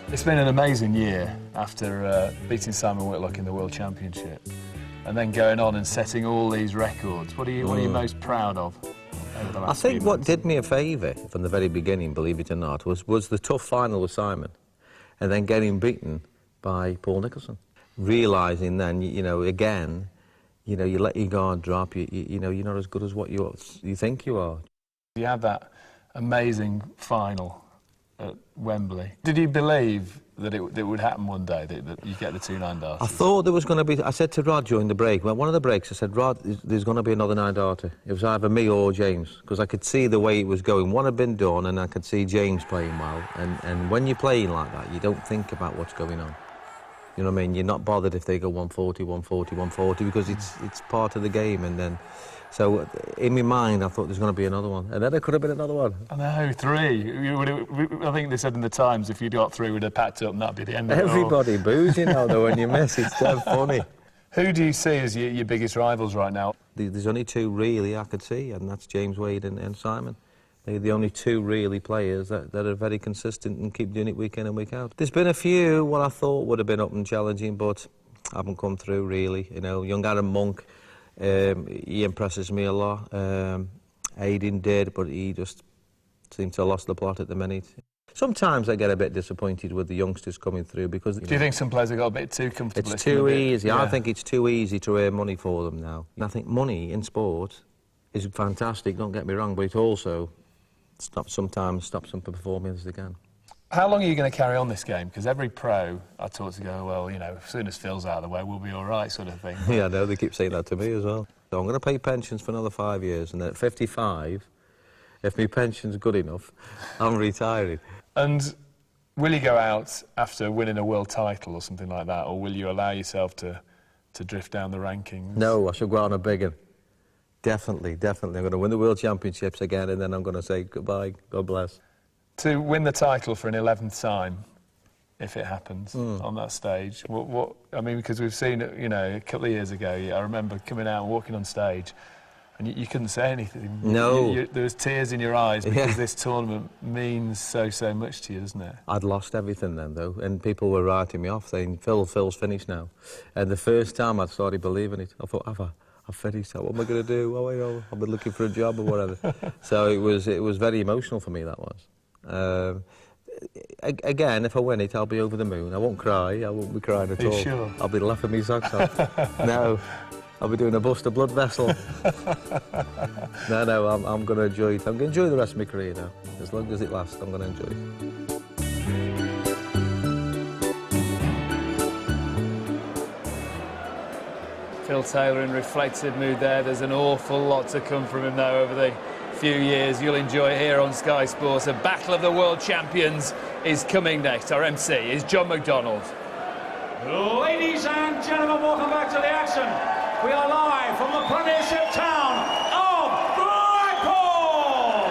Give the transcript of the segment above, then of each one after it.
It's been an amazing year after beating Simon Whitlock in the World Championship and then going on and setting all these records. What are you most proud of over the last I think few what months? did me a favour from the very beginning, believe it or not, was the tough final with Simon and then getting beaten by Paul Nicholson. Realising then, you know, again, you know, you let your guard drop, you know, you're not as good as what you think you are. You had that amazing final at Wembley. Did you believe that it would happen one day, that you'd get the 2-9 darters? I thought there was going to be... I said to Rod during the break, well, one of the breaks, I said, Rod, there's going to be another 9-darter. It was either me or James, because I could see the way it was going. One had been done, and I could see James playing well. And when you're playing like that, you don't think about what's going on. You know what I mean? You're not bothered if they go 140, 140, 140, because it's part of the game, and then... So, in my mind, I thought there's going to be another one. And then there could have been another one. I know, 3. I think they said in the Times, if you got 3, we'd have packed up and that'd be the end of it all. Everybody boos, you know, though, when you miss. It's so funny. Who do you see as your biggest rivals right now? There's only 2 really I could see, and that's James Wade and Simon. They're the only 2 really players that are very consistent and keep doing it week in and week out. There's been a few what I thought would have been up and challenging, but haven't come through really. You know, young Aaron Monk, he impresses me a lot. Aiden did, but he just seemed to have lost the plot at the minute. Sometimes I get a bit disappointed with the youngsters coming through because... Do you think some players have got a bit too comfortable? It's too easy. Yeah. I think it's too easy to earn money for them now. And I think money in sport is fantastic, don't get me wrong, but it also sometimes stops them performing as they can. How long are you going to carry on this game? Because every pro I talk to go, well, you know, as soon as Phil's out of the way, we'll be all right, sort of thing. Yeah, I know, they keep saying that to me as well. So I'm going to pay pensions for another 5 years, and then at 55, if my pension's good enough, I'm retiring. And will you go out after winning a world title or something like that, or will you allow yourself to drift down the rankings? No, I shall go out on a big one. Definitely. I'm going to win the World Championships again, and then I'm going to say goodbye, God bless. To win the title for an 11th time, if it happens, on that stage, what I mean, because we've seen it, you know, a couple of years ago, I remember coming out and walking on stage, and you couldn't say anything. No. There was tears in your eyes because this tournament means so much to you, doesn't it? I'd lost everything then, though, and people were writing me off, saying, Phil's finished now. And the first time I started believing it, I thought, I've finished, what am I going to do? Oh, you know, I've been looking for a job or whatever. So it was very emotional for me, that was. Again, if I win it, I'll be over the moon. I won't cry. I won't be crying at all. Are you sure? I'll be laughing my socks off. No, I'll be doing a bust a blood vessel. No, I'm going to enjoy it. I'm going to enjoy the rest of my career now. As long as it lasts, I'm going to enjoy it. Phil Taylor in reflective mood there. There's an awful lot to come from him though over the few years. You'll enjoy it here on Sky Sports. A battle of the world champions is coming next. Our MC is John McDonald. Ladies and gentlemen, welcome back to the action. We are live from the Premiership town of Blackpool.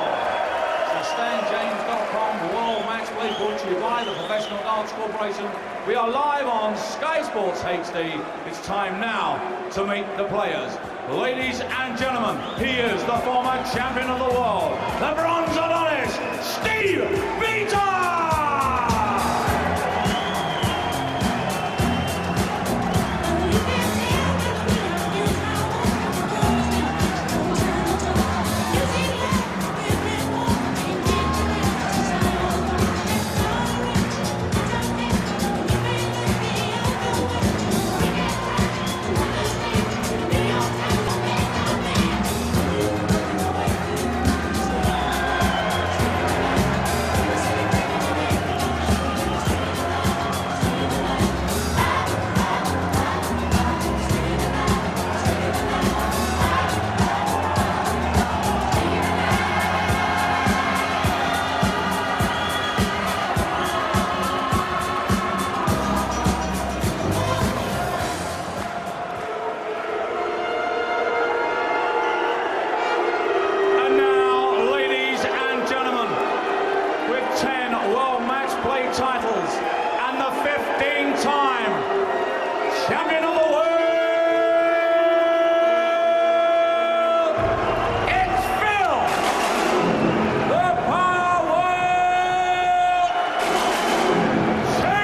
SustainJames.com, World Matchplay, brought to you by the Professional Darts Corporation. We are live on Sky Sports HD. It's time now to meet the players. Ladies and gentlemen, he is the former champion of the world, the bronze Adonis, Steve Beaton! Titles and the 15-time champion of the world, it's Phil, the Power World Champion!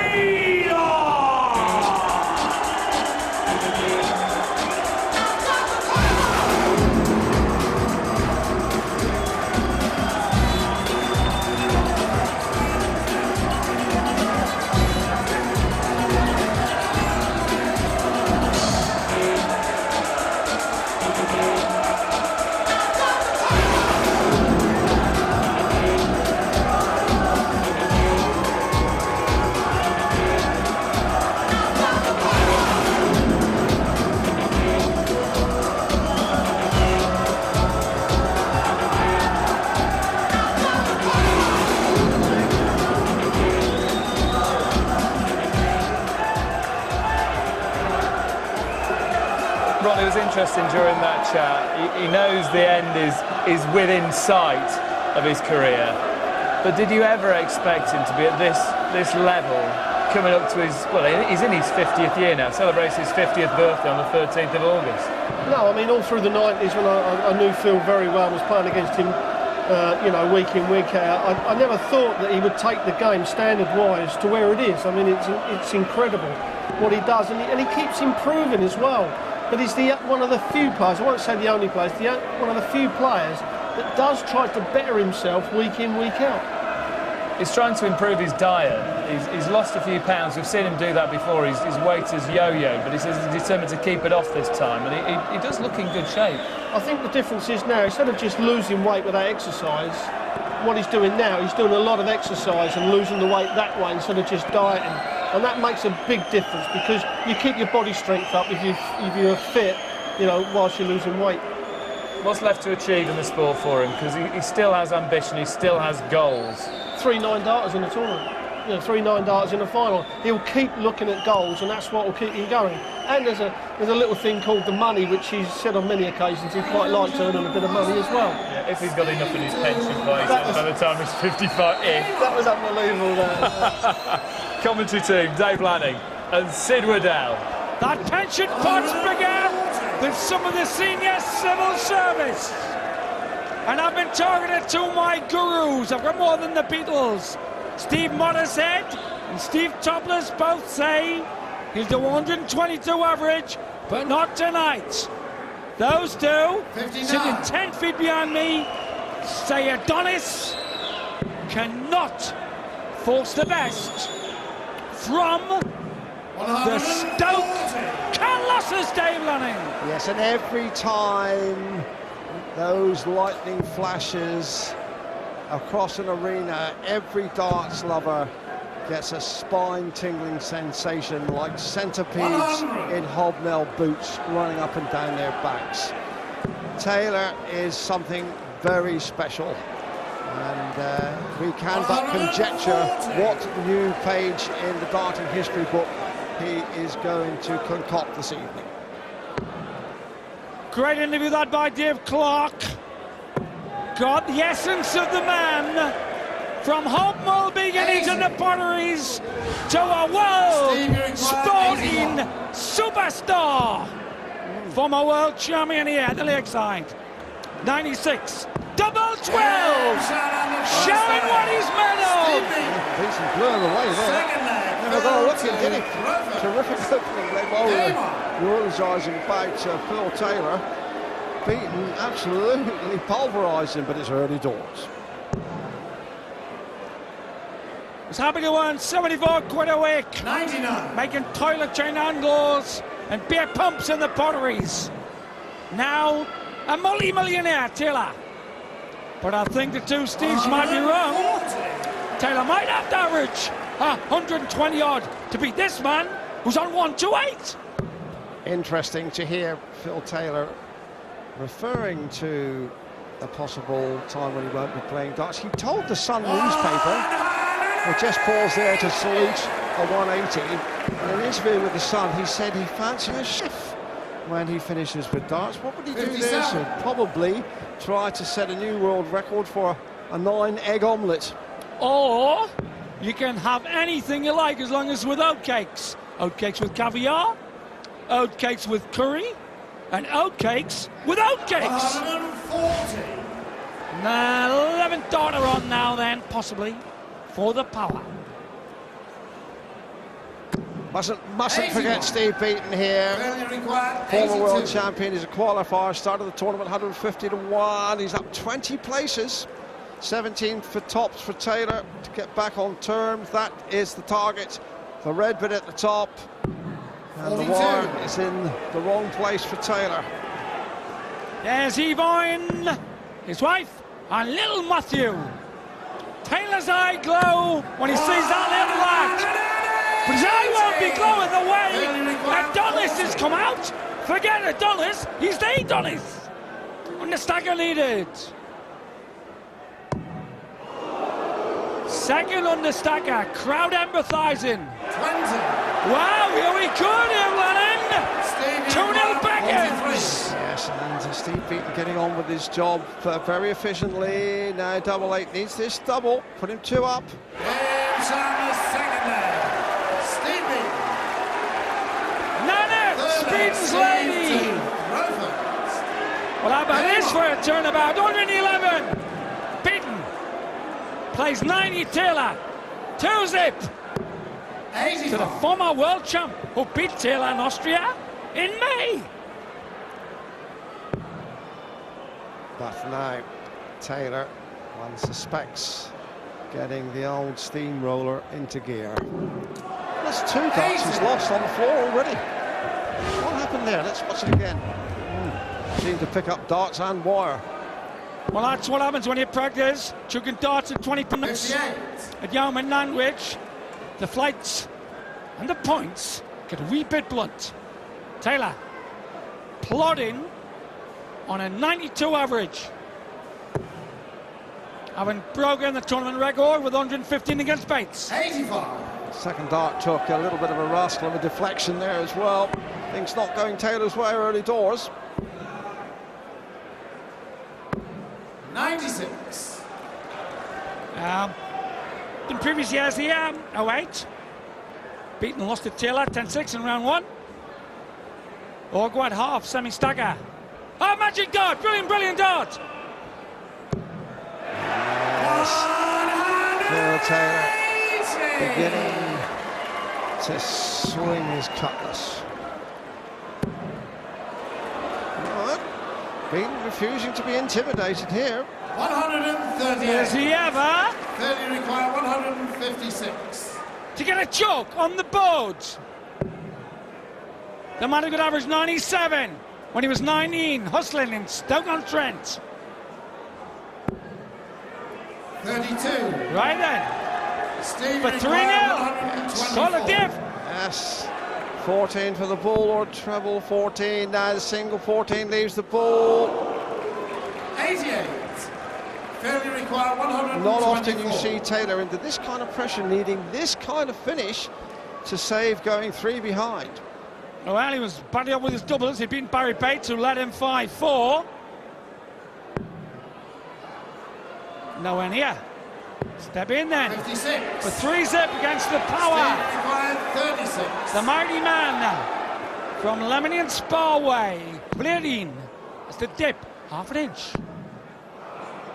it was interesting during that chat. He knows the end is within sight of his career. But did you ever expect him to be at this level, coming up to his... Well, he's in his 50th year now, celebrates his 50th birthday on the 13th of August. No, I mean, all through the 90s when I knew Phil very well, was playing against him, week in, week out, I never thought that he would take the game standard-wise to where it is. I mean, it's incredible what he does, and he keeps improving as well. But he's one of the few players, I won't say the only players, one of the few players that does try to better himself week in, week out. He's trying to improve his diet. He's lost a few pounds. We've seen him do that before. His weight has yo-yoed, but he says he's determined to keep it off this time, and he does look in good shape. I think the difference is now, instead of just losing weight without exercise, what he's doing now, he's doing a lot of exercise and losing the weight that way instead of just dieting. And that makes a big difference, because you keep your body strength up if you're fit, whilst you're losing weight. What's left to achieve in the sport for him? Because he still has ambition, he still has goals. 3 9-darters in a tournament, 3 9-darters in a final. He'll keep looking at goals, and that's what will keep him going. And there's a little thing called the money, which he's said on many occasions he quite likes earning a bit of money as well. Yeah, if he's got enough in his pension by the time he's 55. That was unbelievable. That. Commentary team, Dave Lanning and Sid Waddell. That pension pot's bigger than some of the senior civil service. And I've been targeted to my gurus. I've got more than the Beatles. Steve Mottershead and Steve Topless both say he'll do 122 average, but not tonight. Those two, 59. Sitting 10 feet behind me, say Adonis cannot force the best from the Stoke Colossus, Dave Lanning. Yes, and every time those lightning flashes across an arena, every darts lover gets a spine-tingling sensation like centipedes in hobnail boots running up and down their backs. Taylor is something very special, and we can but conjecture what new page in the darting history book he is going to concoct this evening. Great interview that by Dave Clark. Got the essence of the man, from Hopewell beginnings in the potteries to a world sporting superstar. Former world champion here at the lakeside. 96, double 12, showing what he's made of. Beaton blew him away there. Never got a look in, did he? Terrific opening play. Realising about Phil Taylor. Beaton absolutely pulverised him, but it's early doors. He's happy to earn 74 quid a week. 99. Making toilet chain angles and beer pumps in the potteries. Now a multi-millionaire, Taylor. But I think the two Steves might be wrong. Taylor might have to average 120 odd to beat this man who's on 128. Interesting to hear Phil Taylor referring to a possible time when he won't be playing darts. He told the Sun newspaper, we'll just pause there to salute a 180. In an interview with the Sun, he said he fancies a chef when he finishes with darts. What would he do there? So probably try to set a new world record for a 9-egg omelette. Or you can have anything you like as long as with oatcakes. Oatcakes with caviar, oatcakes with curry, and oatcakes with oatcakes. 11th daughter on now then, possibly, for the power. Mustn't forget Steve Beaton here. Former world champion, he's a qualifier, started the tournament 150 to 1. He's up 20 places. 17 for tops for Taylor to get back on terms. That is the target. The red bit at the top. And the wire is in the wrong place for Taylor. There's Yvonne, his wife, and little Matthew. Taylor's eye glow when he sees that little lad. But his eye won't be glowing the way Adonis has come out. Forget Adonis, he's the Adonis. And the stagger needed. Second understacker, crowd empathising. 20. Wow, here we go, here, Lennon. 2-0 back begins. Yes, and Steve Beaton getting on with his job very efficiently. Now double 8 needs this double. Put him 2 up. Games on the second leg. Steve Beaton. Nana, Beaton's lady. Well, how about this for a turnabout? 111. Beaton plays 90 Taylor. 2-zip. 85. To the former world champ who beat Taylor in Austria in May. But now Taylor, one suspects, getting the old steamroller into gear. That's 2 darts he's lost on the floor already. What happened there? Let's watch it again. Seemed to pick up darts and wire. Well, that's what happens when you practice chucking darts at 20 minutes at Yarmouth Nantwich. The flights and the points get a wee bit blunt. Taylor plodding on a 92 average, having broken the tournament record with 115 against Bates. 85. Second dart took a little bit of a rascal of a deflection there as well. Things not going Taylor's way early doors. 96. In previous years here, 08, Beaton lost to Taylor 10-6 in round 1. Orguard half, semi-stagger. Oh, magic dart! Brilliant, brilliant dart! Phil Taylor beginning to swing his cutlass. Beaton refusing to be intimidated here. 138. Is he ever 30 require 156. to get a choke on the board? The man who could average 97 when he was 19, hustling in Stoke-on-Trent. 32. Right then, Steve for 3-0. Call a give. Yes. 14 for the ball or treble 14. Now the single 14 leaves the ball. 88. Fairly require 124. Not often you see Taylor under this kind of pressure, needing this kind of finish to save going 3 behind. Well, he was badly up with his doubles. He'd beaten Barry Bates, who led him 5-4. Nowhere near. Step in then. 56. For 3-zip against the power. Steve required 36. The mighty man from Lemonian Sparway. Played in. It's the dip. Half an inch.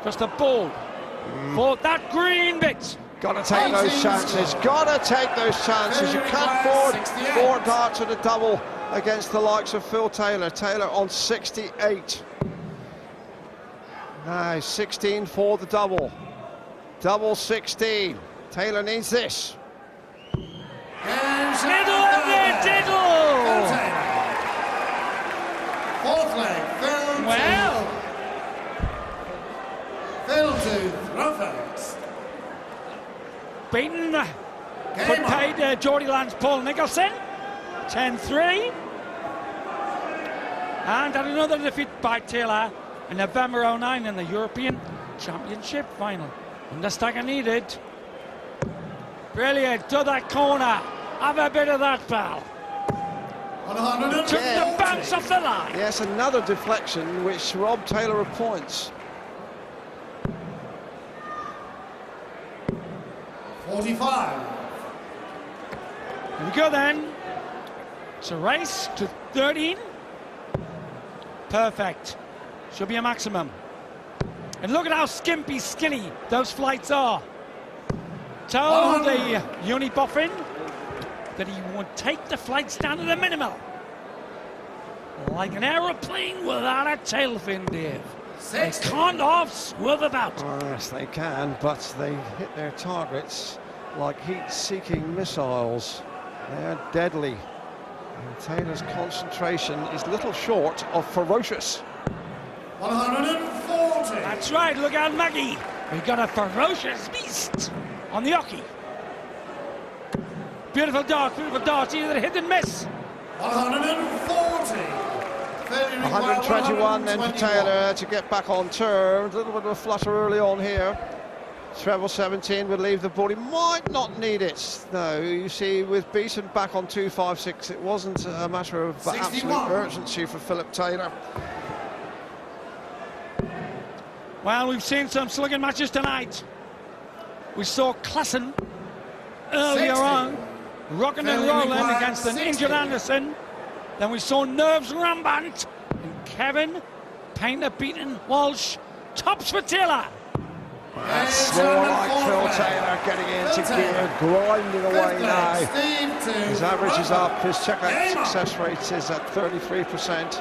Just a ball. For that green bit. Got to take those chances. Got to take those chances. You can't afford 4 darts at a double against the likes of Phil Taylor. Taylor on 68. Now 16 for the double. Double 16. Taylor needs this. Diddle of the diddle. Fourth leg. Phil to Throwfest. Beaton put paid Geordie Land's Paul Nicholson. 10-3. And had another defeat by Taylor in November 09 in the European Championship final. And the stagger needed. Brilliant, to that corner. Have a bit of that, pal. 100. Took the bounce off the line. Yes, another deflection which robbed Taylor of points. 45. Here we go then. It's a race to 13. Perfect. Should be a maximum. And look at how skimpy, skinny those flights are. Told the Uni-Boffin that he would take the flights down to the minimal. Like an aeroplane without a tail fin, Dave. They can't half-swerve about. Oh, yes, they can, but they hit their targets like heat-seeking missiles. They are deadly. And Taylor's concentration is little short of ferocious. 140. That's right, look out, Maggie. We got a ferocious beast on the hockey. Beautiful dart, either hit and miss. 140. 121 then for Taylor to get back on terms. A little bit of a flutter early on here. Treble 17 would leave the ball. He might not need it. No, you see, with Beaton back on 2.56, it wasn't a matter of 61. absolute urgency for Philip Taylor. Well, we've seen some slugging matches tonight. We saw Klassen earlier 60. on, rocking and rolling required against an 60. injured Anderson. Then we saw nerves rampant, and Kevin, Painter, Beaton, Walsh, tops for Taylor. That's more like Phil Taylor getting into gear, grinding away now. His average is up, his checkout success rate is at 33%.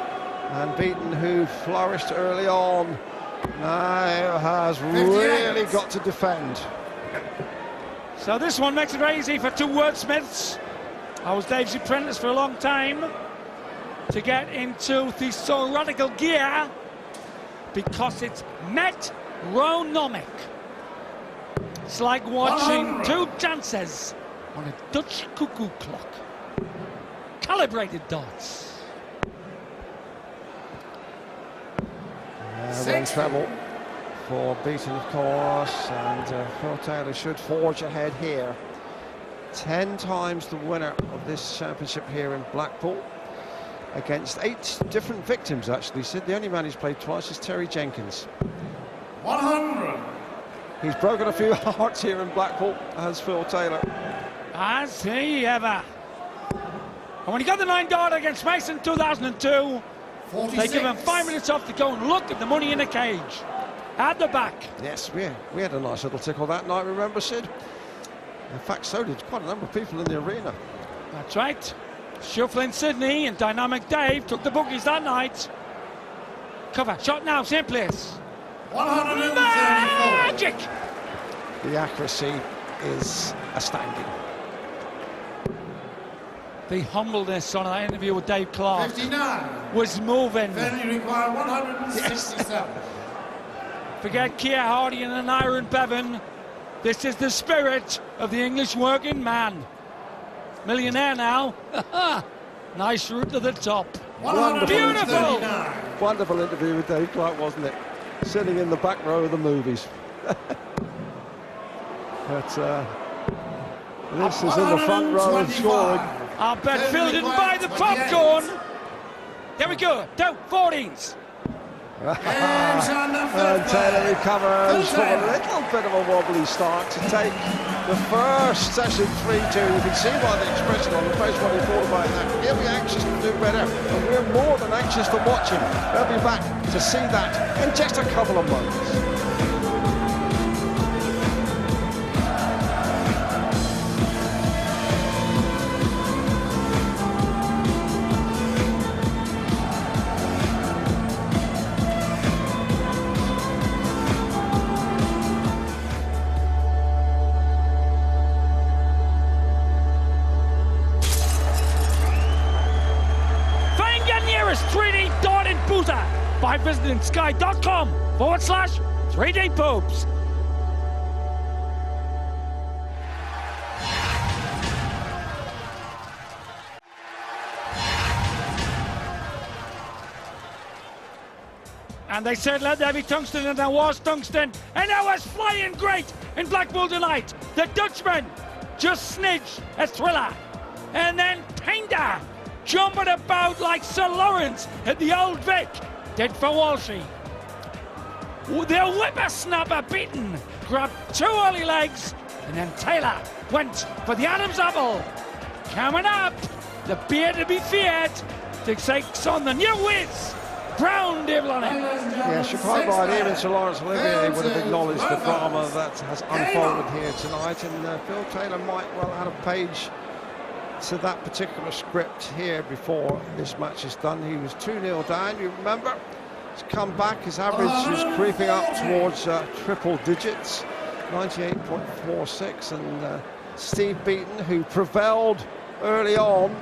And Beaton, who flourished early on, now has really got to defend. So this one makes it very easy for two wordsmiths. I was Dave's apprentice for a long time to get into thesauratical gear because it's metronomic. It's like watching two dancers on a Dutch cuckoo clock. Calibrated dots. One treble for Beaton, of course, and Phil Taylor should forge ahead here. 10 times the winner of this championship here in Blackpool, against 8 different victims, actually. Sid, the only man who's played twice is Terry Jenkins. 100. He's broken a few hearts here in Blackpool, as Phil Taylor. Has he ever? And when he got the 9-darter against Mason in 2002, 46. they give him 5 minutes off to go and look at the money in the cage. At the back. Yes, we had a nice little tickle that night, remember, Sid? In fact, so did quite a number of people in the arena. That's right. Shuffling Sydney and Dynamic Dave took the bookies that night. Cover, shot now, same place. 134. Magic! The accuracy is astounding. The humbleness on that interview with Dave Clark 59. was moving. Fairly required 167. Forget Keir Hardy and an Iron Bevan. This is the spirit of the English working man. Millionaire now. Nice route to the top. Beautiful! Wonderful interview with Dave Clark, wasn't it? Sitting in the back row of the movies. But this is in the front row and scoring. I'll bet Phil didn't buy the popcorn. There we go, down 14s. And Taylor recovers from a little bit of a wobbly start to take the first session 3-2. You can see by the expression on the face what he thought about that. He'll be anxious to do better, and we're more than anxious to watch him. We'll be back to see that in just a couple of moments. By visiting sky.com/3dpubs. And they said let there be tungsten, and there was tungsten, and there was flying great in Blackpool tonight. The Dutchman just snitched a thriller, and then Painter jumping about like Sir Lawrence at the Old Vic did for Walshy. The whippersnapper Beaton grabbed 2 early legs, and then Taylor went for the Adam's apple. Coming up, the beer to be feared takes on the new whiz. Brown Dave Lonnie. Yes, you're quite right. Even Sir Lawrence Olivier would have acknowledged the drama that has unfolded here tonight, and Phil Taylor might well add a page to that particular script here before this match is done. He was 2-0 down, you remember. He's come back, his average is creeping up towards triple digits, 98.46, and Steve Beaton, who prevailed early on,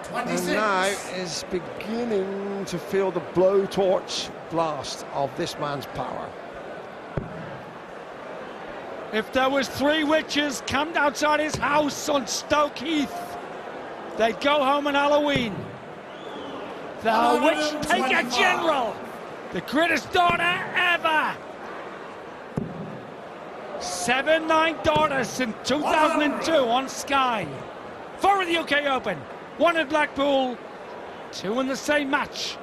26. and now is beginning to feel the blowtorch blast of this man's power. If there was 3 witches camped outside his house on Stoke Heath, they'd go home on Halloween. The Witch Taker General, the greatest daughter ever. 7-9 daughters in 2002 on Sky. 4 at the UK Open, 1 at Blackpool, 2 in the same match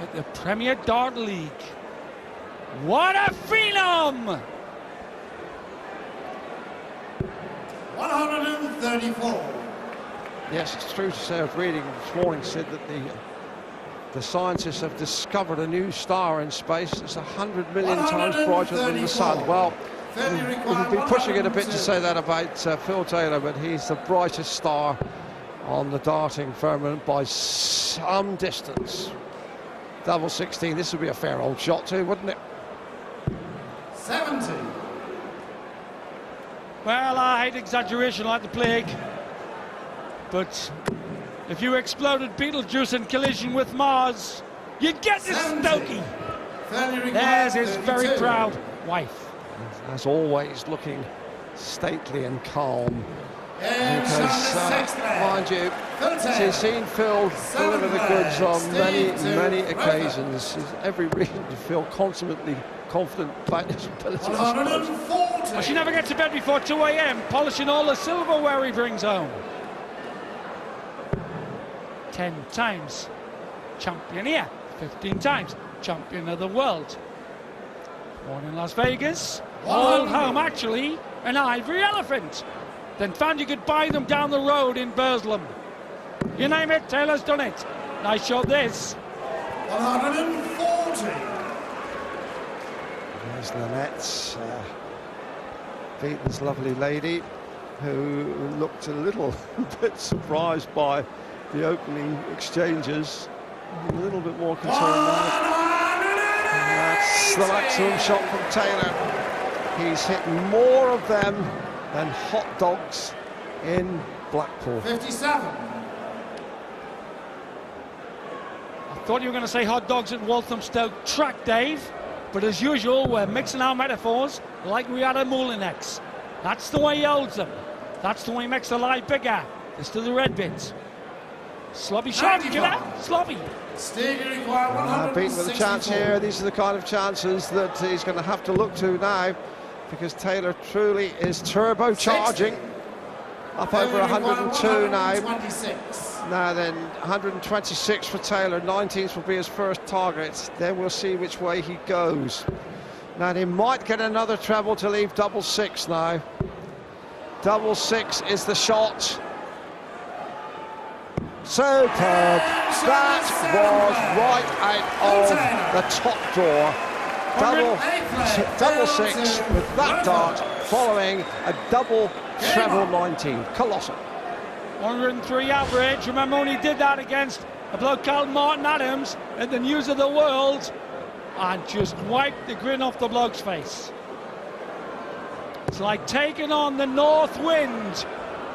at the Premier Dart League. What a phenom! 134. Yes, it's true to say. I was reading this morning said that the scientists have discovered a new star in space. It's 100 million times brighter than the sun. Well, we've been pushing it a bit to say that about Phil Taylor, but he's the brightest star on the darting firmament by some distance. Double 16. This would be a fair old shot too, wouldn't it? 70. Well, I hate exaggeration like the plague, but if you exploded Beetlejuice in collision with Mars, you'd get this Stokey. There's his very proud wife. As always, looking stately and calm. Because, mind you, she's seen Phil deliver the goods on many occasions. There's every reason to feel consummately confident about his abilities. Well, she never gets to bed before 2 a.m, polishing all the silverware he brings home. 10 times champion here, 15 times champion of the world. Born in Las Vegas, old home actually, an ivory elephant. Then found you could buy them down the road in Burslem. You name it, Taylor's done it. Nice shot this. 140. There's Lynette's, Beaton's lovely lady, who looked a little bit surprised by the opening exchanges. A little bit more concerned now. And that's the maximum shot from Taylor. He's hit more of them than hot dogs in Blackpool. 57. I thought you were going to say hot dogs at Walthamstow track, Dave, but as usual, we're mixing our metaphors like we had a Moulinex. That's the way he holds them. That's the way he makes the lie bigger. This to the red bits. Sloppy shot, killer. Sloppy. Beaton with a chance here. These are the kind of chances that he's going to have to look to now, because Taylor truly is turbocharging. 60. Up over 102 now. 126. Now then, 126 for Taylor. 19th will be his first target. Then we'll see which way he goes. Now he might get another treble to leave double 6 now. Double 6 is the shot. Superb. That was right out of the top drawer. Double 6 with that dart following a double treble 19. Colossal. 103 average. Remember when he did that against a bloke called Martin Adams at the News of the World and just wiped the grin off the bloke's face. It's like taking on the north wind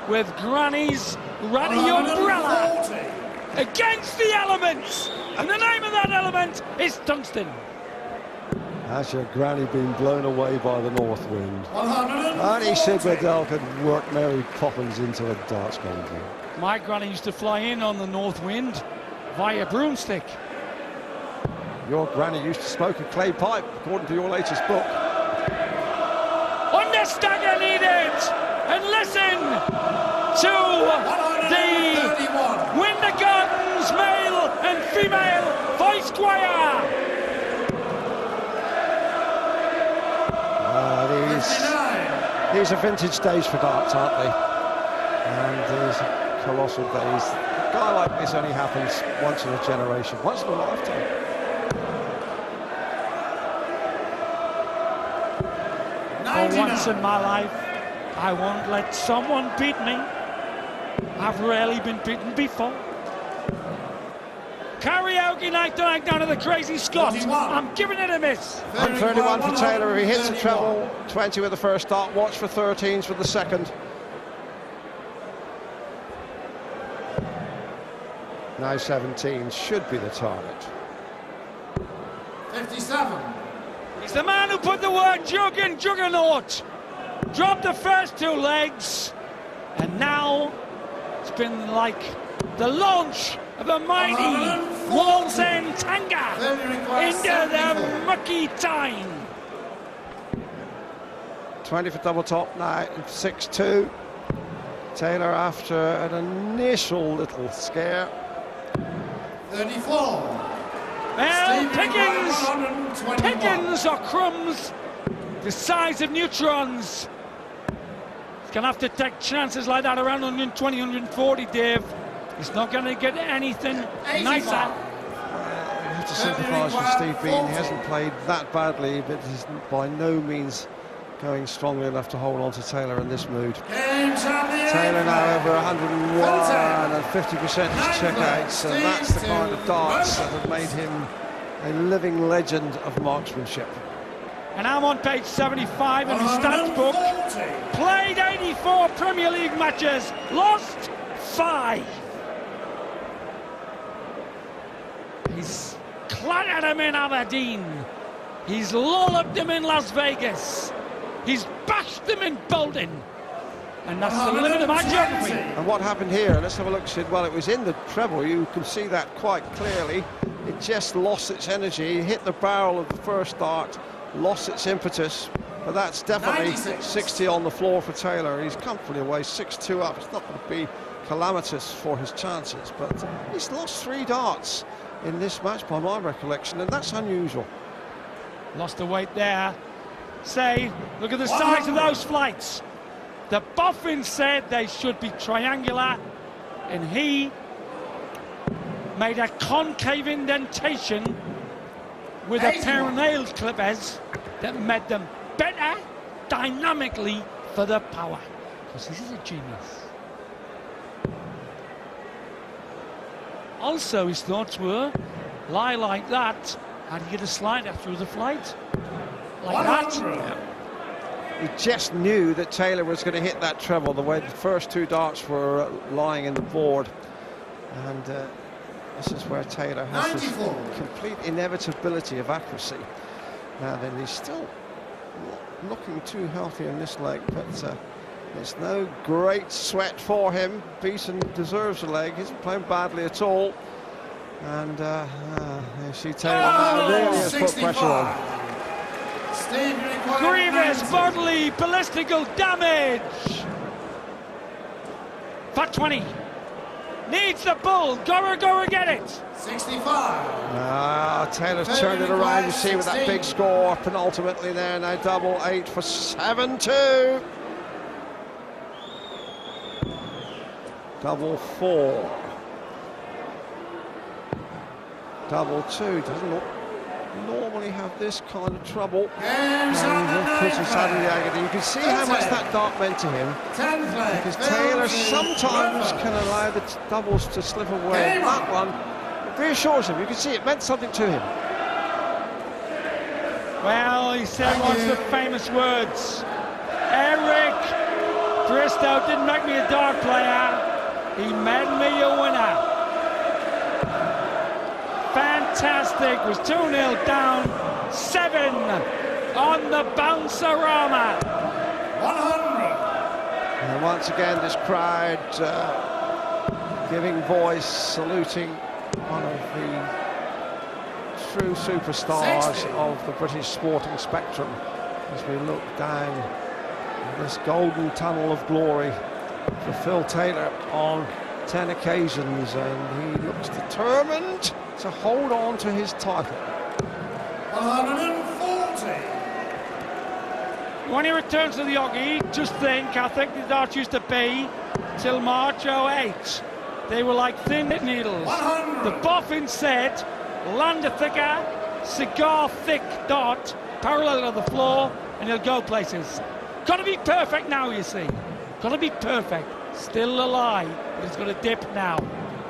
with Granny's ratty umbrella against the elements, and the name of that element is tungsten. Has your granny been blown away by the north wind? Only Sid Waddell could work Mary Poppins into a darts country. My granny used to fly in on the north wind via broomstick. Your granny used to smoke a clay pipe, according to your latest book. Understagger needed, and listen to the Winter Gardens male and female voice choir. These are vintage days for darts, aren't they? And these are colossal days. A guy like this only happens once in a generation, once in a lifetime. For once in my life, I won't let someone beat me. I've rarely been beaten before. Karaoke night tonight down to the Crazy Scot. I'm giving it a miss. 131 for Taylor. If he hits a treble, 20 with the first start. Watch for 13s for the second. Now 17 should be the target. 57. He's the man who put the word jug in juggernaut. Dropped the first 2 legs, and now it's been like the launch of a mighty Wallsend Tanga into the mucky time. 20 for double top now, 6-2. Taylor after an initial little scare. 34. Well, Pickens or crumbs, the size of neutrons. He's going to have to take chances like that around 120, 140, Dave. He's not going to get anything nicer. I have to sympathise with Steve Beaton. He hasn't played that badly, but he's by no means going strongly enough to hold on to Taylor in this mood. Taylor now over 101 and 50% his checkouts, and that's the kind of darts that have made him a living legend of marksmanship. And I'm on page 75 in his stats book. Played 84 Premier League matches, lost 5. He's clattered him in Aberdeen. He's lolloped him in Las Vegas. He's bashed him in Bolton. And that's the limit of my geography. And what happened here, let's have a look, Sid. Well, it was in the treble, you can see that quite clearly. It just lost its energy, hit the barrel of the first dart, lost its impetus. But that's definitely 96. 60 on the floor for Taylor. He's comfortably away, 6-2 up. It's not going to be calamitous for his chances, but he's lost 3 darts in this match by my recollection, and that's unusual. Lost the weight there. Say, look at the size of those flights. The boffin said they should be triangular, and he made a concave indentation with a pair of nail clippers that made them better dynamically for the power. Because this is a genius. Also, his thoughts were, lie like that, how do you get a slider through the flight? Like that. He just knew that Taylor was going to hit that treble the way the first 2 darts were lying in the board. And this is where Taylor has this complete inevitability of accuracy. Now then, he's still not looking too healthy in this leg, but it's no great sweat for him. Beaton deserves a leg. He's playing badly at all. And you see Taylor now really has put pressure on. Grievous bodily ballistical damage for 20. Needs the bull. Go get it. 65. Taylor's turned it around, you see, with that big score penultimately there. Now double 8 for 7-2. Double 4. Double 2. Doesn't normally have this kind of trouble. And he puts his hand in the agony. You can see how much that dart meant to him, because Taylor sometimes can allow the doubles to slip away. That one reassures him. You can see it meant something to him. Well, he said once the famous words, Eric Bristow didn't make me a dart player, he made me a winner. Fantastic, was 2-0 down, 7 on the Bouncerama. 100. And once again, this crowd giving voice, saluting one of the true superstars of the British sporting spectrum as we look down this golden tunnel of glory for Phil Taylor on 10 occasions, and he looks determined to hold on to his title. 140. When he returns to the Oggy, just think, I think the darts used to be till March 08. They were like thin needles. 100. The boffin said, land a thicker, cigar-thick dart parallel to the floor, and he'll go places. Got to be perfect now, you see. Got to be perfect. Still a lie, but it's got to dip now.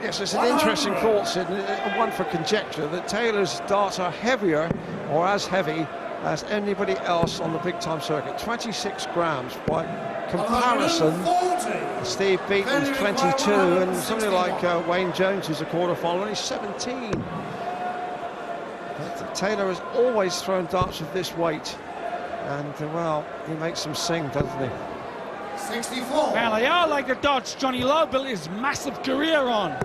Yes, it's an interesting thought, Sid, and one for conjecture, that Taylor's darts are heavier, or as heavy, as anybody else on the big-time circuit. 26 grams by comparison. Steve Beaton's 22, and somebody like Wayne Jones, who's a quarter-final, only 17. But Taylor has always thrown darts of this weight, and, well, he makes them sing, doesn't he? 64. Well, they are like the darts Johnny Lowe built his massive career on.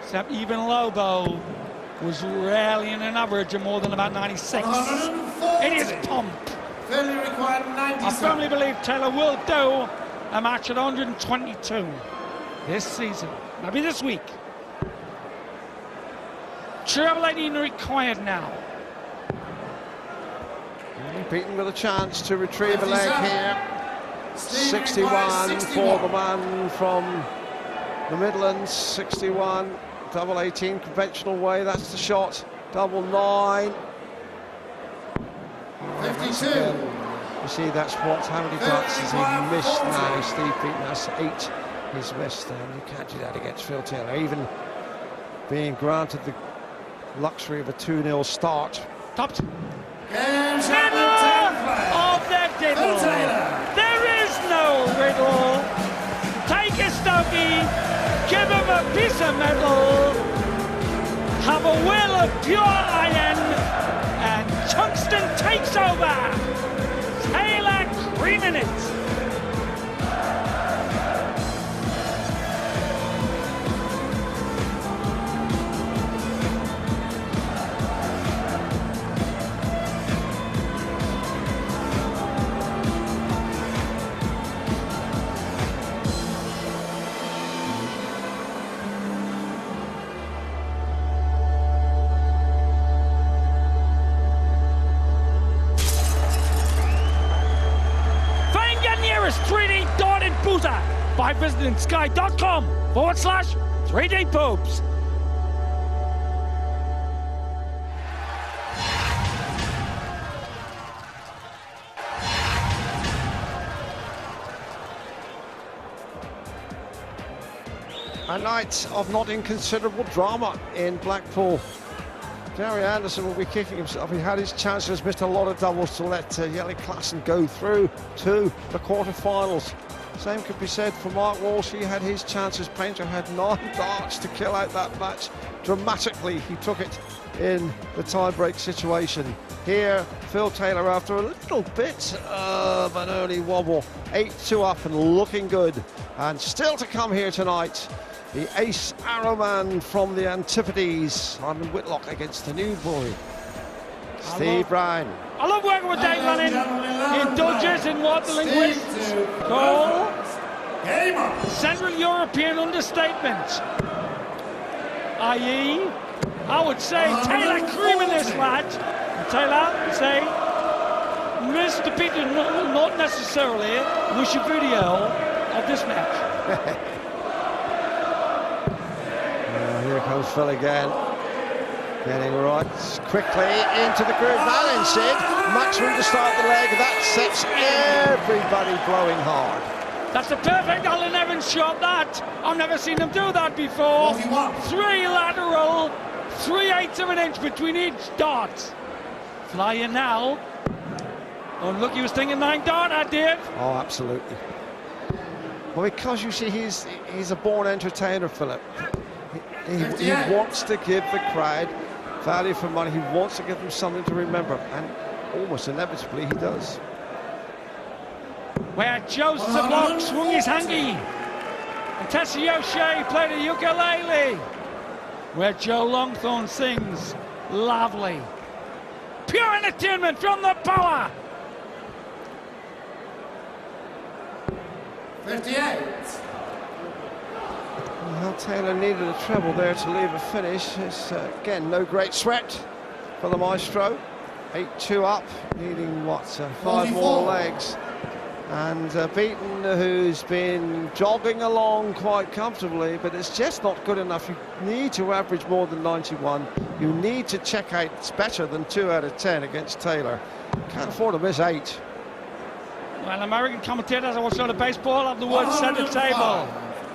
Except even Lobo was rarely in an average of more than about 96. It is pump. Fairly required 97. I firmly believe Taylor will do a match at 122 this season, maybe this week. Treble 18 required now. Beaton with a chance to retrieve a leg here. 61 for the man from the Midlands. 61, double 18 conventional way. That's the shot. Double 9. 52. You see, that's what. How many darts has he missed now, Steve Beaton? That's 8 he's missed, and you can't do that against Phil Taylor, even being granted the luxury of a 2-0 start. Topped. Middle of the diddle. There is no riddle. Take a stogie, give him a piece of metal, have a will of pure iron, and tungsten takes over. Taylor creaming it. By visiting sky.com/3D pubs. A night of not inconsiderable drama in Blackpool. Gary Anderson will be kicking himself. He had his chances, missed a lot of doubles to let Jelle Klaassen go through to the quarterfinals. Same could be said for Mark Walsh. He had his chances. Painter had 9 darts to kill out that match. Dramatically, he took it in the tie-break situation. Here, Phil Taylor, after a little bit of an early wobble, 8-2 up and looking good. And still to come here tonight, the ace arrowman from the Antipodes, Simon Whitlock against the new boy, Steve Brown. I love working with Dave Lanning. He indulges in what the linguists call Central European understatement. I.e., I would say Taylor creaming this lad. And Taylor would say, Mr. Beaton will not necessarily wish a video of this match. Here comes Phil again. Getting right quickly into the groove. Now then, Sid, maximum to start the leg. That sets everybody blowing hard. That's a perfect Alan Evans shot, that. I've never seen him do that before. 3 lateral, 3/8 of an inch between each dart. Flying now. Unlucky, he was thinking 9 dart, I did. Oh, absolutely. Well, because you see, he's a born entertainer, Philip. He wants to give the crowd value for money. He wants to give them something to remember, and almost inevitably he does. Where Joe Sablock swung his hangy and Tessie O'Shea played a ukulele. Where Joe Longthorne sings lovely. Pure entertainment from the power. 58. Well, Taylor needed a treble there to leave a finish. It's again no great sweat for the maestro. 8-2 up, needing what, 5 more legs. And Beaton, who's been jogging along quite comfortably, but it's just not good enough. You need to average more than 91. You need to check out. It's better than 2 out of 10 against Taylor. Can't afford to miss 8. Well, American commentators, I watched on the baseball, have the word centre table.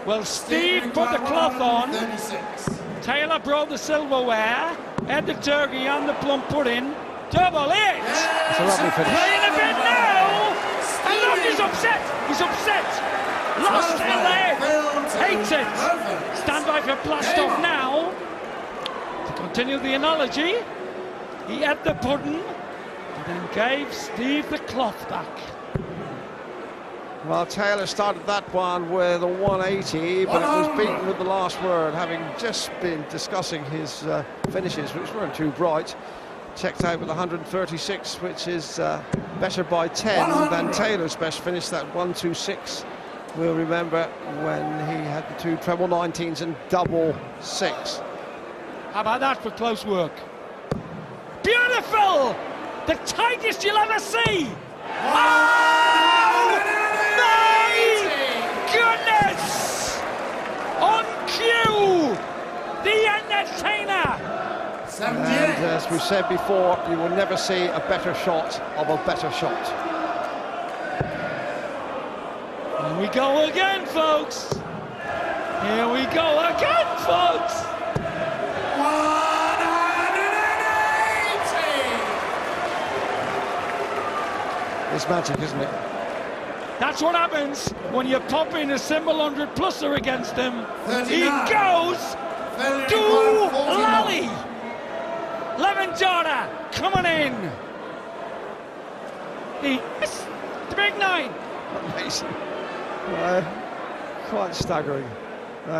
Well, Steve put the cloth on. 36. Taylor brought the silverware, had the turkey and the plum pudding. Double it! It's a lovely finish. Playing a bit now! And look, he's upset! He's upset! Lost in there! Hates it! Stand by for Plastoff now. To continue the analogy, he had the pudding and then gave Steve the cloth back. Well, Taylor started that one with a 180, but it was Beaton with the last word, having just been discussing his finishes, which weren't too bright. checked out with 136, which is better by 10 than Taylor's best finish, that 126. We'll remember when he had the 2 treble 19s and double 6. How about that for close work? Beautiful! The tightest you'll ever see! Oh! My goodness! On cue! The entertainer! And as we said before, you will never see a better shot of a better shot. Here we go again, folks. Here we go again, folks. 180. It's magic, isn't it? That's what happens when you pop in a symbol 100-pluser against him. 39. He goes to Lally. Leventana coming in. He missed the big 9. Amazing. Quite staggering.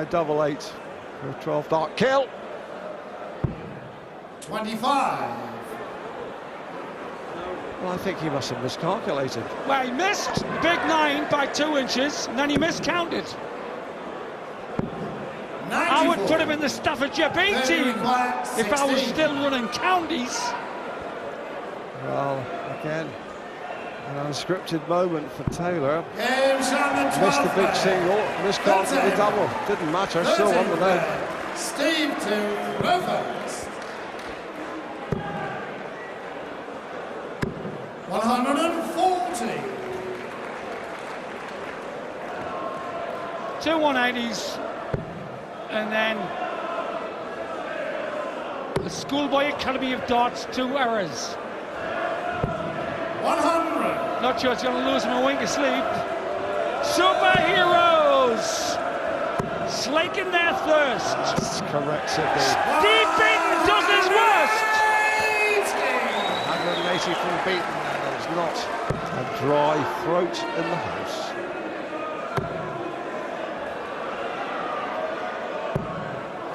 Double 8 for a 12 dart kill. 25. Well, I think he must have miscalculated. Well, he missed the big 9 by 2 inches, and then he miscounted. 94. I would put him in the Staffordshire B team if I was still running counties. Well, again, an unscripted moment for Taylor. Games on the 12th. Missed the big single, miscounted the double. Didn't matter, still won the leg. Steve to reverse. 140. 2 180s, and then the Schoolboy Academy of Darts, 2 errors. 100. Not sure it's going to lose him a wink of sleep. Superheroes slaking their thirst. That's correct, Sydney. Steve Beaton does his worst. 180 from Beaton, and there's not a dry throat in the house.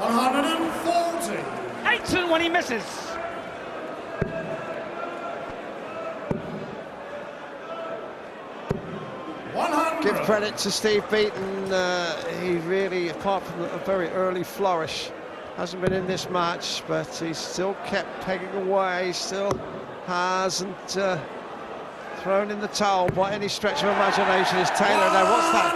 140. Aiton when he misses. Give credit to Steve Beaton. He really, apart from a very early flourish, hasn't been in this match, but he's still kept pegging away. Still hasn't thrown in the towel by any stretch of imagination. Is Taylor now? What's that?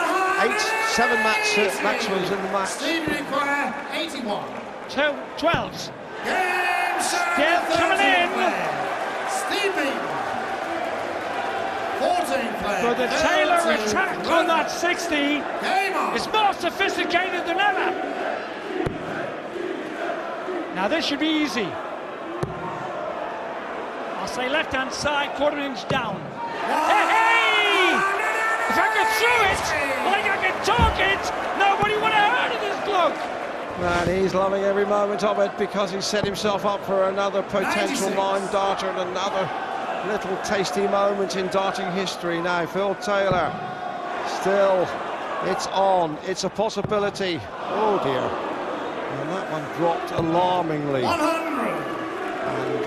7 maximums in the match. Steve require 81. 2 12s. Game Still coming in. Steve Beaton. 14 player. But the Taylor attack on that 60 Game on. is more sophisticated than ever. Now this should be easy. I'll say left-hand side, 1/4 inch down. Hey! If I could throw it like I could talk it, nobody would have heard of this bloke. And he's loving every moment of it because he's set himself up for another potential 9 darter and another little tasty moment in darting history. Now Phil Taylor, still it's on, it's a possibility. Oh dear, and that one dropped alarmingly. 100. And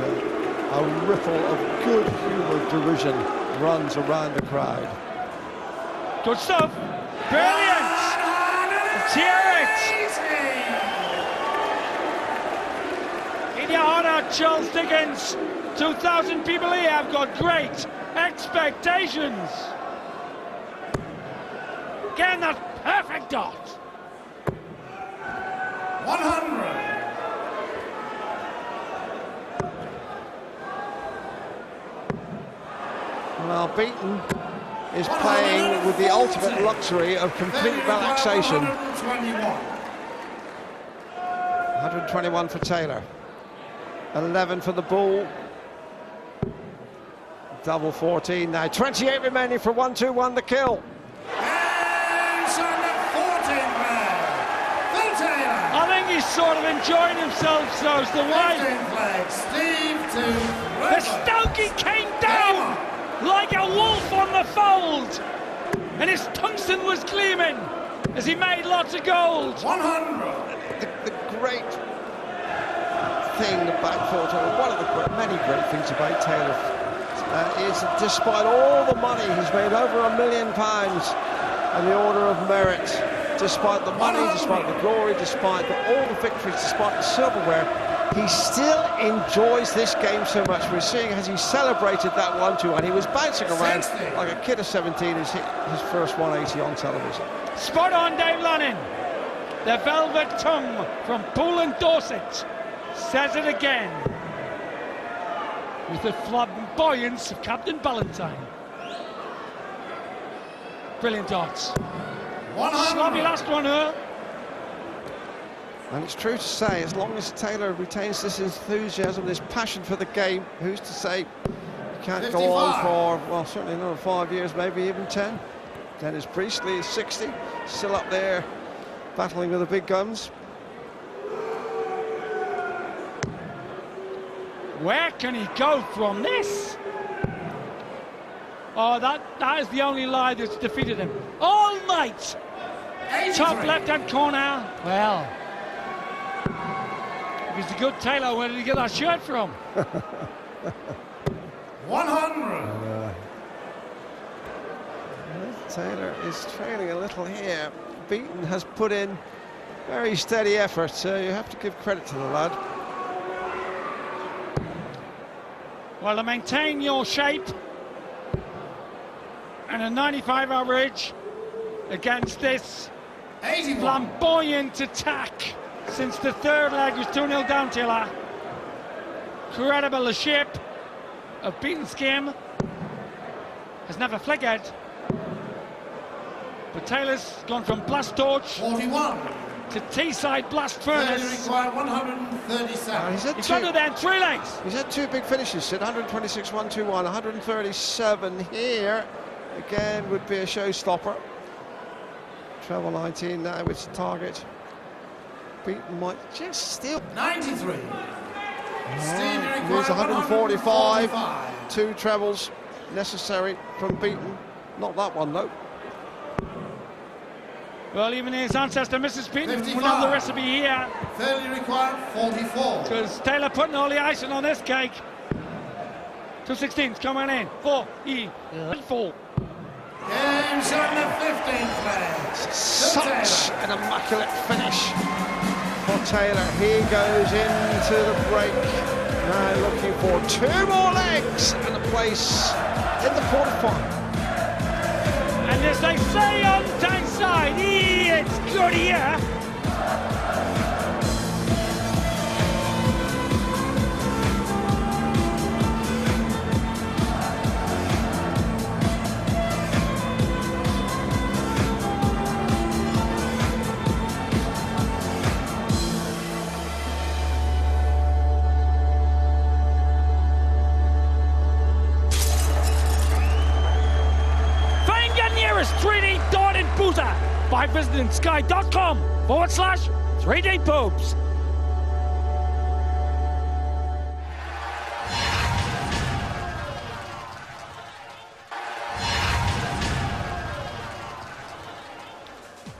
a ripple of good humoured derision runs around the crowd. Good stuff. Brilliant. Let's hear it. In your honour, Charles Dickens. 2,000 people here have got great expectations. Again, that perfect dot. 100. Well, Beaton is playing with the ultimate luxury of complete relaxation. 121 for Taylor. 11 for the Bull. Double 14 now. 28 remaining for 1-2-1 the kill. I think he's sort of enjoying himself, so's the wife. The Stokey came down like a wolf on the fold, and his tungsten was gleaming as he made lots of gold. 100. The great thing about Phil Taylor, one of the many great things about Taylor is that despite all the money, he's made over £1 million and the Order of Merit, despite the money, despite the glory, despite all the victories, despite the silverware, he still enjoys this game so much. We're seeing as he celebrated that 1-2 and he was bouncing around like a kid of 17 as his first 180 on television. Spot on, Dave Lanning. The velvet tongue from Poole and Dorset says it again. With the flamboyance of Captain Ballantyne. Brilliant darts. Sloppy last one, Earl. And it's true to say, as long as Taylor retains this enthusiasm, this passion for the game, who's to say he can't 55. Go on for, well, certainly another 5 years, maybe even 10. Dennis Priestley is 60, still up there, battling with the big guns. Where can he go from this? Oh, that is the only lie that's defeated him. All night! 83. Top left-hand corner. Well, if he's a good Taylor, where did he get that shirt from? 100. Taylor is trailing a little here. Beaton has put in very steady effort, so you have to give credit to the lad. Well, to maintain your shape and a 95 average against this 81. Flamboyant attack since the third leg was 2-0 down, Taylor. Incredible, the shape of Beaton's game has never flickered. But Taylor's gone from blast torch 41 to Teesside blast furnace. Required 137. He's under there in 3 legs. He's had 2 big finishes, Sid. 126, 121, 137 here. Again, would be a showstopper. Treble 19 now, it's the target. Beaton might just steal. 93. Needs 145. 2 trebles necessary from Beaton. Not that one, though. Well, even his ancestor, Mrs. Beaton, 55. will have the recipe here. Fairly required 44. Because Taylor putting all the icing on this cake. 216's coming in. 4, 4. Game shot in the 15th leg. Such an immaculate finish for Taylor. He goes into the break. Now looking for 2 more legs and a place in the quarterfinal. And as they say on Tyneside, it's good here. Nearest 3D dot in boozer by visiting sky.com/3D-pubs.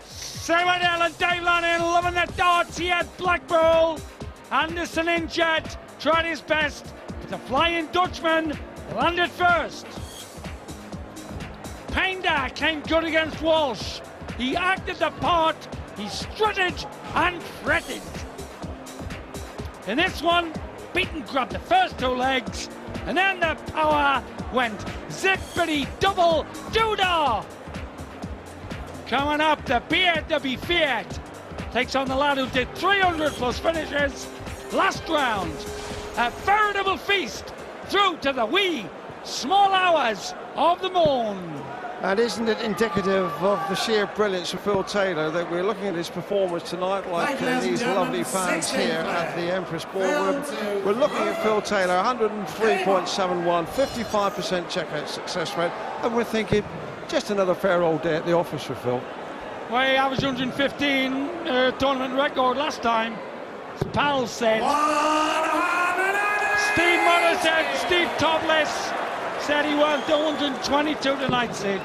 Simon and Dave Lanning loving the darts. He had Blackpool. Anderson injured, tried his best. The Flying Dutchman landed first. Pender came good against Walsh. He acted the part, he strutted and fretted. In this one, Beaton grabbed the first 2 legs, and then the power went zippity double doodah. Coming up, the beard to be feared takes on the lad who did 300 plus finishes last round. A veritable feast through to the wee small hours of the morn. And isn't it indicative of the sheer brilliance of Phil Taylor that we're looking at his performance tonight, like these lovely fans here at the Empress Ballroom. We're looking at Phil Taylor, 103.71, 55% checkout success rate, and we're thinking just another fair old day at the office for Phil. Well, he averaged 115 tournament record last time. His pals said. Steve Murray said, Steve Topless said he won't do 122 tonight, Sid.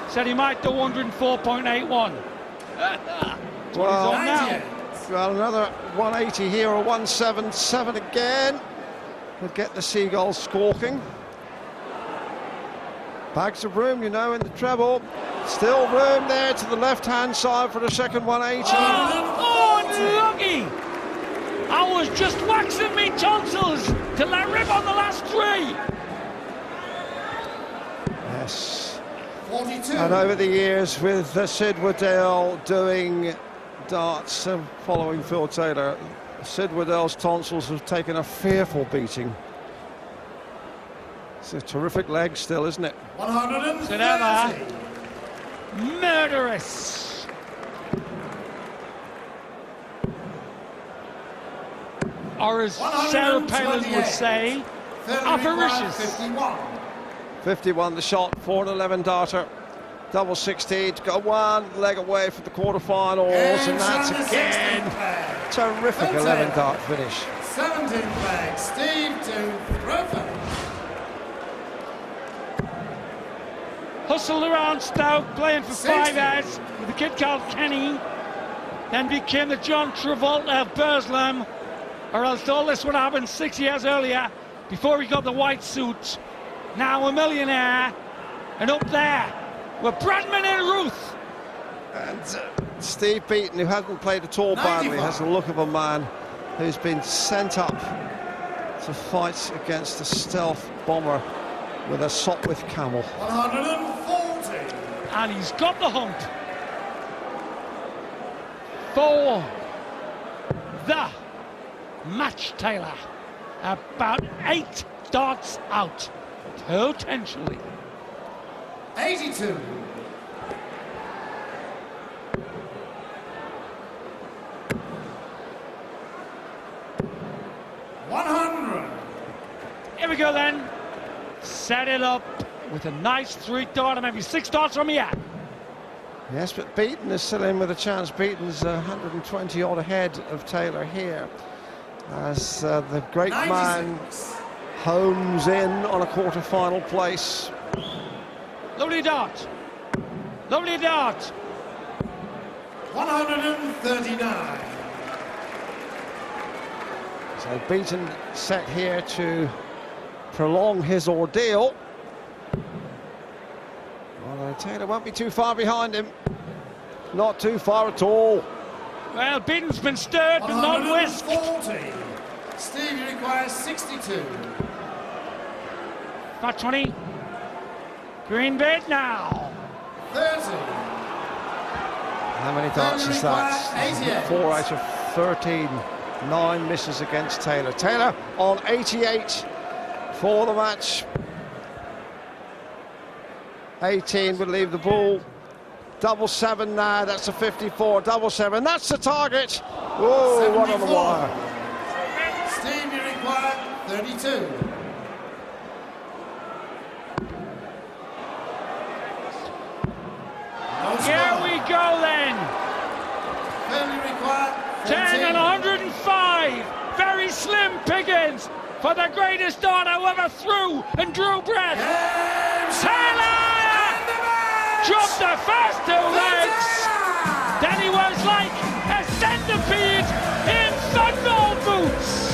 Said he might do 104.81. Well, Well, another 180 here, or 177 again. Would get the Seagulls squawking. Bags of room, you know, in the treble. Still room there to the left-hand side for the second 180. Oh, unlucky! I was just waxing me tonsils till I rip on the last three. Yes. 42. And over the years, with Sid Waddell doing darts and following Phil Taylor, Sid Waddell's tonsils have taken a fearful beating. It's a terrific leg still, isn't it? 130. Murderous. Or as Sarah Palin would say, avaricious. 51. 51 the shot, 4-11 darter. Double 16 to go one leg away from the quarterfinals, and that's again terrific 11 dart finish. 17 flag, Steve to Roper. Hustled around Stoke, playing for 5 hours with a kid called Kenny. Then became the John Travolta of Burslem. Or else all this would have happened 6 years earlier, before he got the white suit. Now a millionaire, and up there were Bradman and Ruth. And Steve Beaton, who hasn't played at all badly, 95. has the look of a man who's been sent up to fight against a stealth bomber with a Sopwith Camel. 140. And he's got the hump for the Match Taylor. About 8 darts out, potentially. 82. 100. Here we go then. Set it up with a nice 3 darter, maybe 6 darts from here. Yes, but Beaton is still in with a chance. Beaton's 120 odd ahead of Taylor here, as the great 96. man homes in on a quarter-final place. Lovely dart. Lovely dart. 139. So Beaton set here to prolong his ordeal. Although Taylor won't be too far behind him. Not too far at all. Well, Beaton's been stirred but not whisked. 140. Steve, you require 62. About 20. Green bait now. 30. How many darts is that? 88. 4 out of 13. 9 misses against Taylor. Taylor on 88 for the match. 18 would leave the ball. Double 7 now, that's a 54. Double 7, that's the target. Oh, one on the 74. wire. Steve, you require 32. No Here score. we go then. Then you require 10 and 105. Very slim pickings for the greatest dart who ever threw and drew breath. Taylor dropped the first 2 legs. Then he was like a centipede in football boots.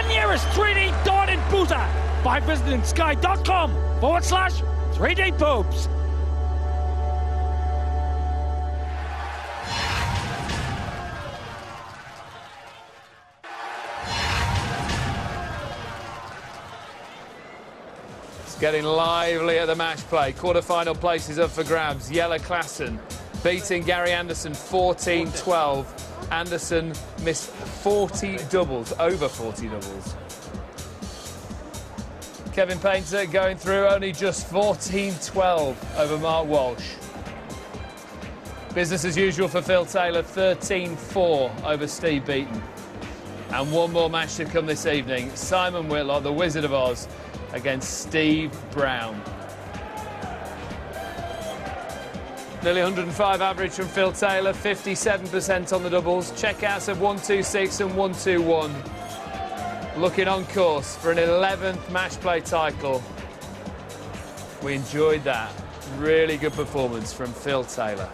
Nearest 3D darted boozer by visiting sky.com/3D boobs. It's getting lively at the match play. Quarter-final places up for grabs. Jelle Klassen beating Gary Anderson 14-12. Anderson missed 40 doubles, over 40 doubles. Kevin Painter going through only just 14-12 over Mark Walsh. Business as usual for Phil Taylor, 13-4 over Steve Beaton. And one more match to come this evening. Simon Whitlock, the Wizard of Oz, against Steve Brown. Nearly 105 average from Phil Taylor, 57% on the doubles. Checkouts of 126 and 121. Looking on course for an 11th match play title. We enjoyed that. Really good performance from Phil Taylor.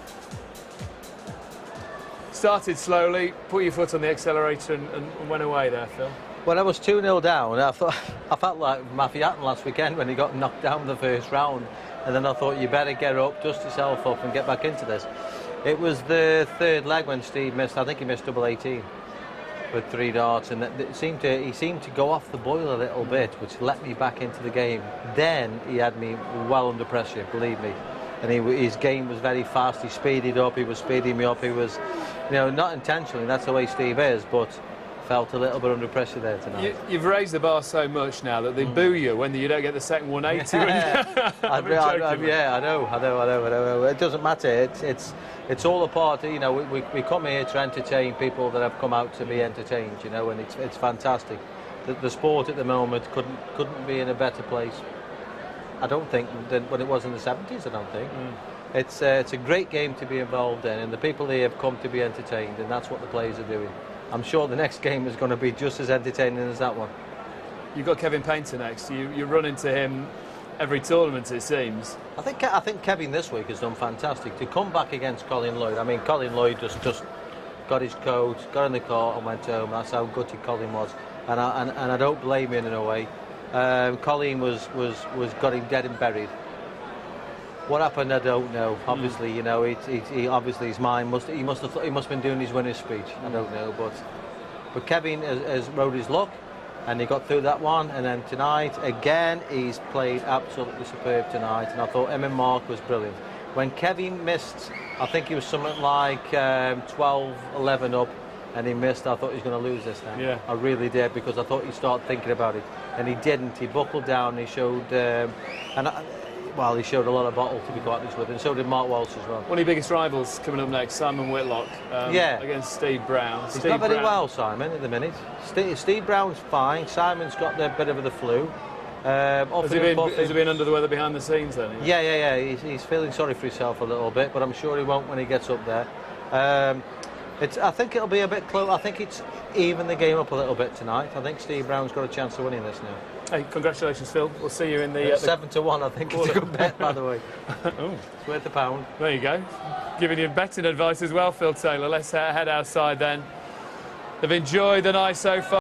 Started slowly, put your foot on the accelerator and went away there, Phil. When I was 2-0 down, I felt like Beaton last weekend when he got knocked down the first round. And then I thought, you better get up, dust yourself up and get back into this. It was the third leg when Steve missed, I think he missed double 18 with 3 darts. And he seemed to go off the boil a little bit, which let me back into the game. Then he had me well under pressure, believe me. And his game was very fast, he speeded up, he was speeding me up, he was, you know, not intentionally, that's the way Steve is, but felt a little bit under pressure there tonight. You've raised the bar so much now that they boo you when you don't get the second 180. Yeah, I know. It doesn't matter, it's all a part, you know, we come here to entertain people that have come out to be entertained, you know, and it's fantastic. The sport at the moment couldn't be in a better place. I don't think, than when it was in the 70s, I don't think. It's a great game to be involved in, and the people here have come to be entertained, and that's what the players are doing. I'm sure the next game is going to be just as entertaining as that one. You've got Kevin Painter next. You run into him every tournament, it seems. I think Kevin this week has done fantastic. To come back against Colin Lloyd, I mean, Colin Lloyd just got his coat, got in the car and went home. That's how gutted Colin was. And I don't blame him in a way. Colin was got him dead and buried. What happened, I don't know. Obviously, you know, he obviously his mind must have been doing his winner's speech. I don't know, but Kevin has rode his luck, and he got through that one. And then tonight again, he's played absolutely superb tonight. And I thought him and Mark was brilliant. When Kevin missed, I think he was something like 12-11 up. And he missed, I thought he was going to lose this now. Yeah. I really did, because I thought he'd start thinking about it. And he didn't. He buckled down, he showed, he showed a lot of bottle, to be quite honest with him. And so did Mark Walsh as well. One of your biggest rivals coming up next, Simon Whitlock, against Steve Brown. He's not very well, Simon, at the minute. Steve Brown's fine. Simon's got a bit of the flu. Has he been under the weather behind the scenes then? Yeah. He's feeling sorry for himself a little bit, but I'm sure he won't when he gets up there. I think it'll be a bit close. I think it's even the game up a little bit tonight. I think Steve Brown's got a chance of winning this now. Hey, congratulations, Phil. We'll see you in the... 7-1, I think it's a good bet, by the way. Oh, it's worth a pound. There you go. Giving you betting advice as well, Phil Taylor. Let's head outside then. They've enjoyed the night so far.